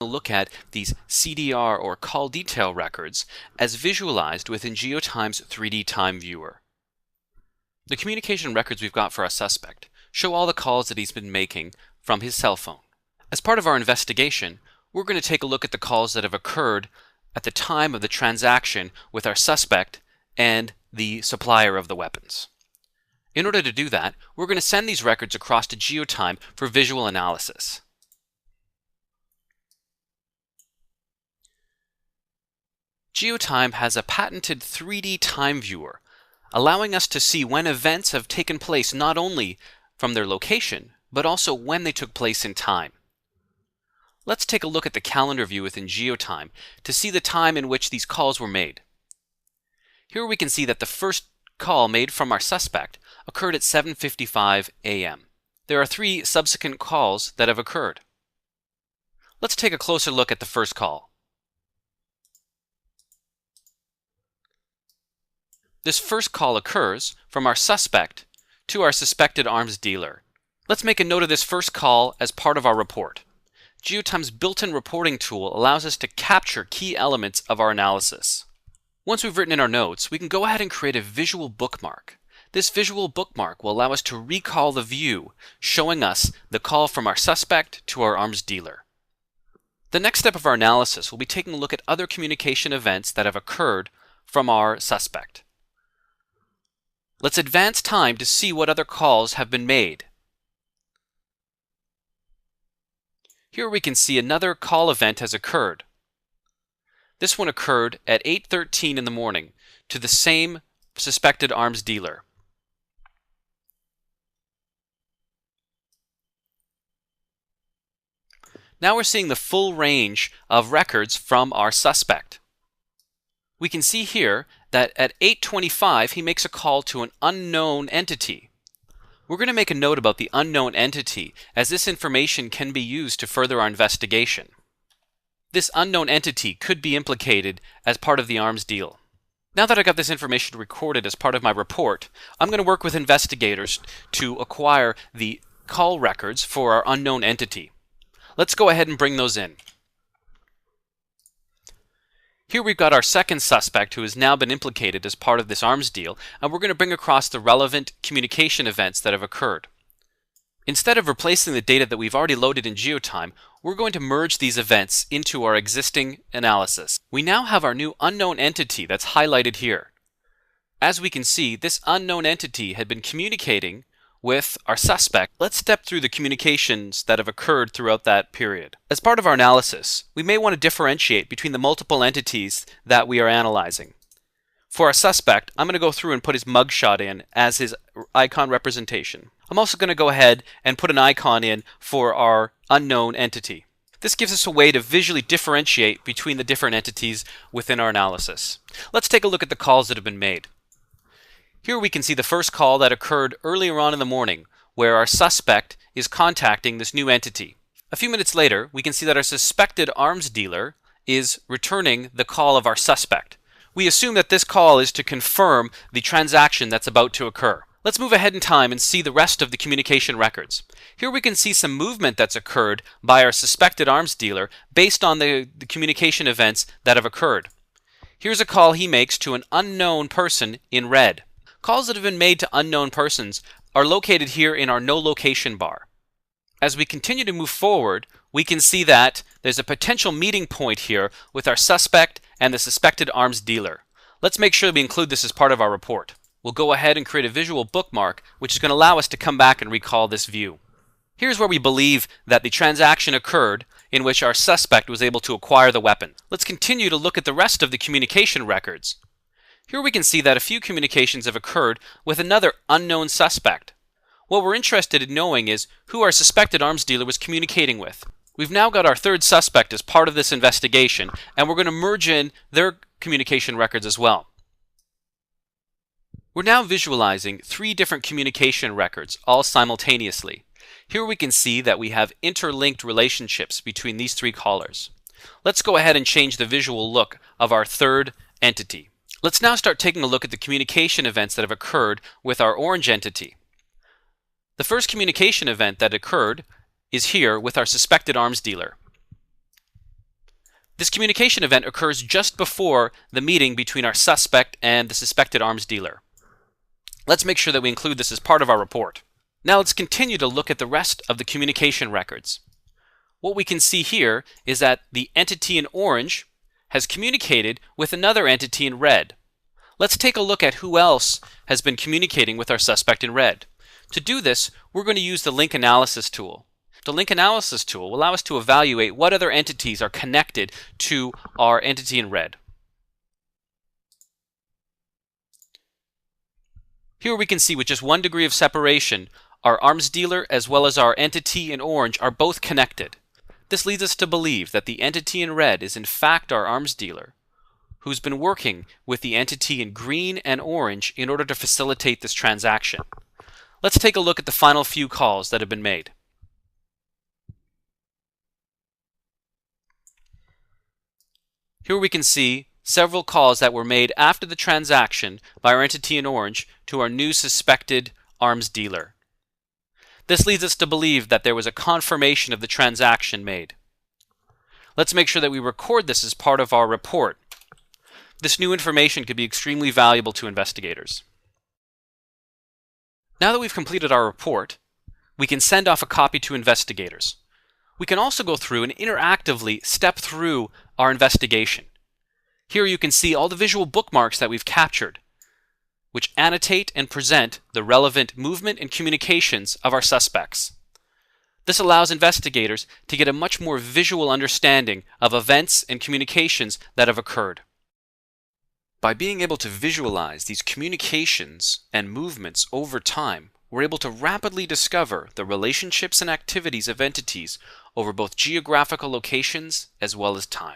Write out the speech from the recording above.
Look at these CDR or call detail records as visualized within GeoTime's 3D Time Viewer. The communication records we've got for our suspect show all the calls that he's been making from his cell phone. As part of our investigation, we're going to take a look at the calls that have occurred at the time of the transaction with our suspect and the supplier of the weapons. In order to do that, we're going to send these records across to GeoTime for visual analysis. GeoTime has a patented 3D time viewer, allowing us to see when events have taken place not only from their location, but also when they took place in time. Let's take a look at the calendar view within GeoTime to see the time in which these calls were made. Here we can see that the first call made from our suspect occurred at 7:55 a.m. There are 3 subsequent calls that have occurred. Let's take a closer look at the first call. This first call occurs from our suspect to our suspected arms dealer. Let's make a note of this first call as part of our report. GeoTime's built-in reporting tool allows us to capture key elements of our analysis. Once we've written in our notes, we can go ahead and create a visual bookmark. This visual bookmark will allow us to recall the view, showing us the call from our suspect to our arms dealer. The next step of our analysis will be taking a look at other communication events that have occurred from our suspect. Let's advance time to see what other calls have been made. Here we can see another call event has occurred. This one occurred at 8:13 in the morning to the same suspected arms dealer. Now we're seeing the full range of records from our suspect. We can see here that at 8:25 he makes a call to an unknown entity. We're going to make a note about the unknown entity, as this information can be used to further our investigation. This unknown entity could be implicated as part of the arms deal. Now that I got this information recorded as part of my report, I'm going to work with investigators to acquire the call records for our unknown entity. Let's go ahead and bring those in. Here we've got our second suspect who has now been implicated as part of this arms deal, and we're going to bring across the relevant communication events that have occurred. Instead of replacing the data that we've already loaded in GeoTime, we're going to merge these events into our existing analysis. We now have our new unknown entity that's highlighted here. As we can see, this unknown entity had been communicating with our suspect. Let's step through the communications that have occurred throughout that period. As part of our analysis, we may want to differentiate between the multiple entities that we are analyzing. For our suspect, I'm going to go through and put his mugshot in as his icon representation. I'm also going to go ahead and put an icon in for our unknown entity. This gives us a way to visually differentiate between the different entities within our analysis. Let's take a look at the calls that have been made. Here we can see the first call that occurred earlier on in the morning, where our suspect is contacting this new entity. A few minutes later, we can see that our suspected arms dealer is returning the call of our suspect. We assume that this call is to confirm the transaction that's about to occur. Let's move ahead in time and see the rest of the communication records. Here we can see some movement that's occurred by our suspected arms dealer based on the communication events that have occurred. Here's a call he makes to an unknown person in red. Calls that have been made to unknown persons are located here in our no location bar. As we continue to move forward, we can see that there's a potential meeting point here with our suspect and the suspected arms dealer. Let's make sure we include this as part of our report. We'll go ahead and create a visual bookmark, which is going to allow us to come back and recall this view. Here's where we believe that the transaction occurred in which our suspect was able to acquire the weapon. Let's continue to look at the rest of the communication records. Here we can see that a few communications have occurred with another unknown suspect. What we're interested in knowing is who our suspected arms dealer was communicating with. We've now got our third suspect as part of this investigation, and we're going to merge in their communication records as well. We're now visualizing 3 different communication records, all simultaneously. Here we can see that we have interlinked relationships between these 3 callers. Let's go ahead and change the visual look of our third entity. Let's now start taking a look at the communication events that have occurred with our orange entity. The first communication event that occurred is here with our suspected arms dealer. This communication event occurs just before the meeting between our suspect and the suspected arms dealer. Let's make sure that we include this as part of our report. Now let's continue to look at the rest of the communication records. What we can see here is that the entity in orange has communicated with another entity in red. Let's take a look at who else has been communicating with our suspect in red. To do this, we're going to use the link analysis tool. The link analysis tool will allow us to evaluate what other entities are connected to our entity in red. Here we can see with just 1 degree of separation, our arms dealer as well as our entity in orange are both connected. This leads us to believe that the entity in red is in fact our arms dealer, who's been working with the entity in green and orange in order to facilitate this transaction. Let's take a look at the final few calls that have been made. Here we can see several calls that were made after the transaction by our entity in orange to our new suspected arms dealer. This leads us to believe that there was a confirmation of the transaction made. Let's make sure that we record this as part of our report. This new information could be extremely valuable to investigators. Now that we've completed our report, we can send off a copy to investigators. We can also go through and interactively step through our investigation. Here you can see all the visual bookmarks that we've captured, which annotate and present the relevant movement and communications of our suspects. This allows investigators to get a much more visual understanding of events and communications that have occurred. By being able to visualize these communications and movements over time, we're able to rapidly discover the relationships and activities of entities over both geographical locations as well as time.